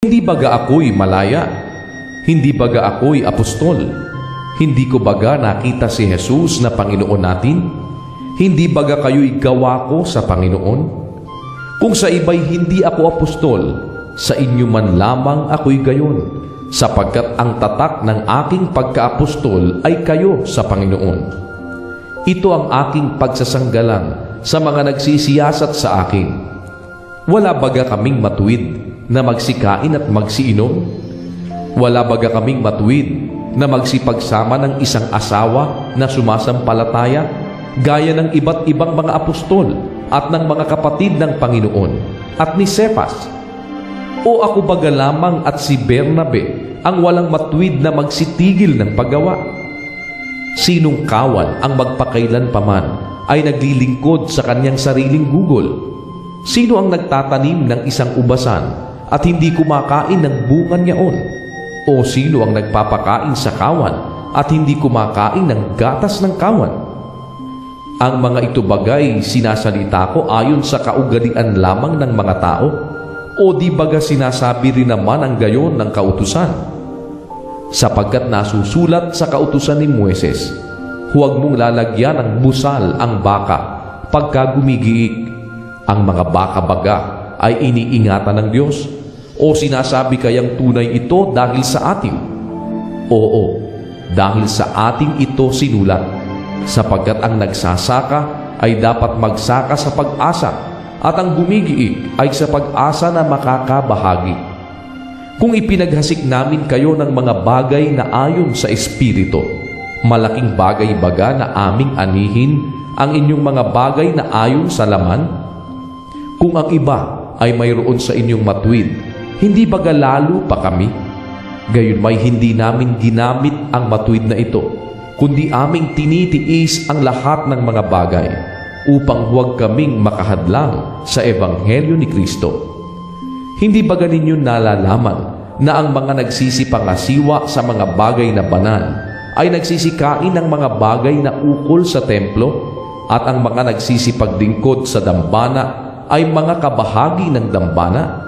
Hindi baga ako'y malaya? Hindi baga ako'y apostol? Hindi ko baga nakita si Jesus na Panginoon natin? Hindi baga kayo'y gawa ko sa Panginoon? Kung sa iba'y hindi ako apostol, sa inyo man lamang ako'y gayon, sapagkat ang tatak ng aking pagka-apostol ay kayo sa Panginoon. Ito ang aking pagsasanggalang sa mga nagsisiyasat sa akin. Wala baga kaming matuwid na magsikain at magsiinom? Wala baga kaming matuwid na magsipagsama ng isang asawa na sumasampalataya, gaya ng iba't ibang mga apostol at ng mga kapatid ng Panginoon at ni Cephas? O ako baga lamang at si Bernabe ang walang matuwid na magsitigil ng paggawa? Sinong kawan ang magpakailan paman ay naglilingkod sa kanyang sariling gugol? Sino ang nagtatanim ng isang ubasan at hindi kumakain ng bunga niyaon? O sino ang nagpapakain sa kawan at hindi kumakain ng gatas ng kawan? Ang mga ito bagay sinasalita ko ayon sa kaugalian lamang ng mga tao? O di baga sinasabi rin naman ang gayon ng kautusan? Sapagkat nasusulat sa kautusan ni Moises, huwag mong lalagyan ng busal ang baka pagka gumigiik. Ang mga baka baga ay iniingatan ng Diyos? O sinasabi kayang tunay ito dahil sa atin? Oo, dahil sa ating ito sinulat, sapagkat ang nagsasaka ay dapat magsaka sa pag-asa, at ang gumigiik ay sa pag-asa na makakabahagi. Kung ipinaghasik namin kayo ng mga bagay na ayon sa Espiritu, malaking bagay baga na aming anihin ang inyong mga bagay na ayon sa laman? Kung ang iba ay mayroon sa inyong matuwid, hindi baga lalo pa kami? Gayon may hindi namin ginamit ang matuwid na ito, kundi aming tinitiis ang lahat ng mga bagay, upang huwag kaming makahadlang sa Ebanghelyo ni Kristo. Hindi baga ninyo nalalaman na ang mga nagsisipangasiwa sa mga bagay na banal ay nagsisikain ng mga bagay na ukol sa templo, at ang mga nagsisipagdingkod sa dambana ay mga kabahagi ng dambana?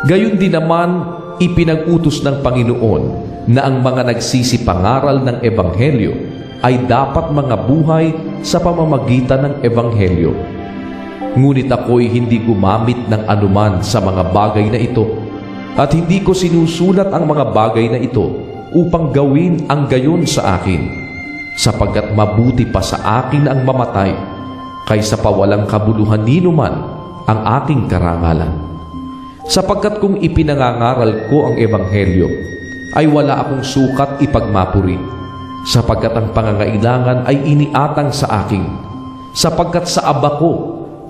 Gayon din naman ipinag-utos ng Panginoon na ang mga nagsisipangaral ng Ebanghelyo ay dapat mga buhay sa pamamagitan ng Ebanghelyo. Ngunit ako'y hindi gumamit ng anuman sa mga bagay na ito, at hindi ko sinusulat ang mga bagay na ito upang gawin ang gayon sa akin, sapagkat mabuti pa sa akin ang mamatay kaysa pa walang kabuluhan ninuman ang aking karangalan. Sapagkat kung ipinangangaral ko ang Ebanghelyo, ay wala akong sukat ipagmapuri, sapagkat ang pangangailangan ay iniatang sa akin, sapagkat sa Aba ko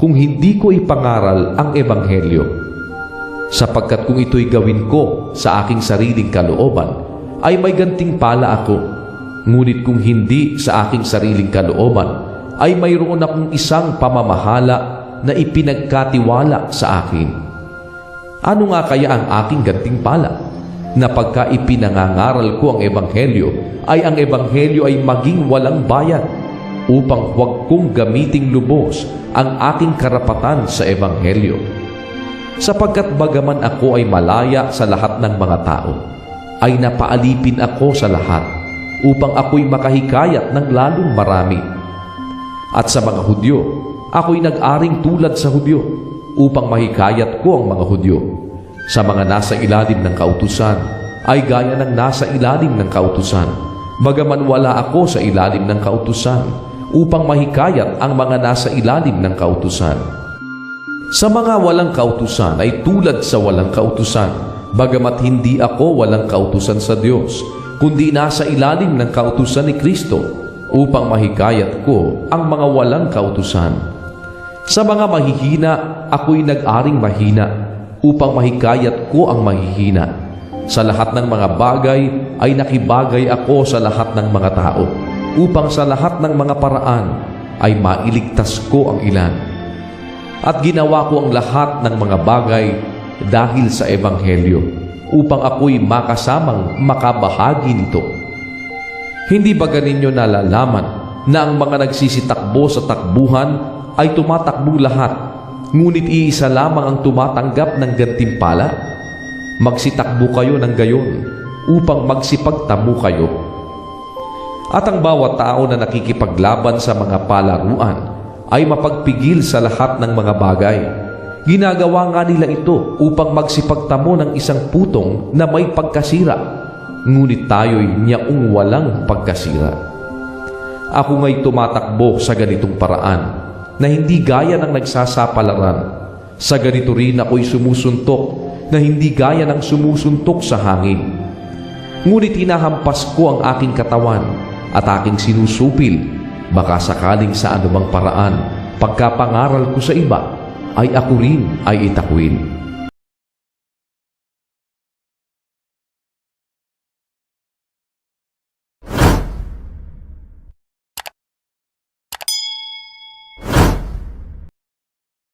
kung hindi ko ipangaral ang Ebanghelyo. Sapagkat kung ito'y gawin ko sa aking sariling kalooban, ay may gantimpala ako. Ngunit kung hindi sa aking sariling kalooban, ay mayroon akong isang pamamahala na ipinagkatiwala sa akin. Ano nga kaya ang aking gantimpala? Na pagka ipinangangaral ko ang Ebanghelyo, ay ang Ebanghelyo ay maging walang bayad, upang huwag kong gamiting lubos ang aking karapatan sa Ebanghelyo. Sapagkat bagaman ako ay malaya sa lahat ng mga tao, ay napaalipin ako sa lahat, upang ako'y makahikayat ng lalong marami. At sa mga Hudyo, ako'y nag-aring tulad sa Hudyo, upang mahikayat ko ang mga Hudyo. Sa mga nasa ilalim ng kautusan, ay gaya ng nasa ilalim ng kautusan, bagaman wala ako sa ilalim ng kautusan, upang mahikayat ang mga nasa ilalim ng kautusan. Sa mga walang kautusan ay tulad sa walang kautusan, bagamat hindi ako walang kautusan sa Diyos, kundi nasa ilalim ng kautusan ni Kristo, upang mahikayat ko ang mga walang kautusan. Sa mga mahihina, ako'y nag-aring mahina, upang mahikayat ko ang mahihina. Sa lahat ng mga bagay ay nakibagay ako sa lahat ng mga tao, upang sa lahat ng mga paraan ay mailigtas ko ang ilan. At ginawa ko ang lahat ng mga bagay dahil sa Ebanghelyo, upang ako'y makasamang makabahagi nito. Hindi ba ninyo nalalaman na ang mga nagsisitakbo sa takbuhan ay tumatakbo lahat, ngunit iisa lamang ang tumatanggap ng gantimpala? magsitakbo kayo ng gayon upang magsipagtamo kayo. At ang bawat tao na nakikipaglaban sa mga palaruan ay mapagpigil sa lahat ng mga bagay. Ginagawa nga nila ito upang magsipagtamo ng isang putong na may pagkasira, ngunit tayo'y niyaong walang pagkasira. Ako nga'y tumatakbo sa ganitong paraan na hindi gaya ng nagsasapalaran. Sa ganito rin ako'y sumusuntok na hindi gaya ng sumusuntok sa hangin. Ngunit hinahampas ko ang aking katawan at aking sinusupil, baka sakaling sa anumang paraan, pagkapangaral ko sa iba, ay ako rin ay itakwil.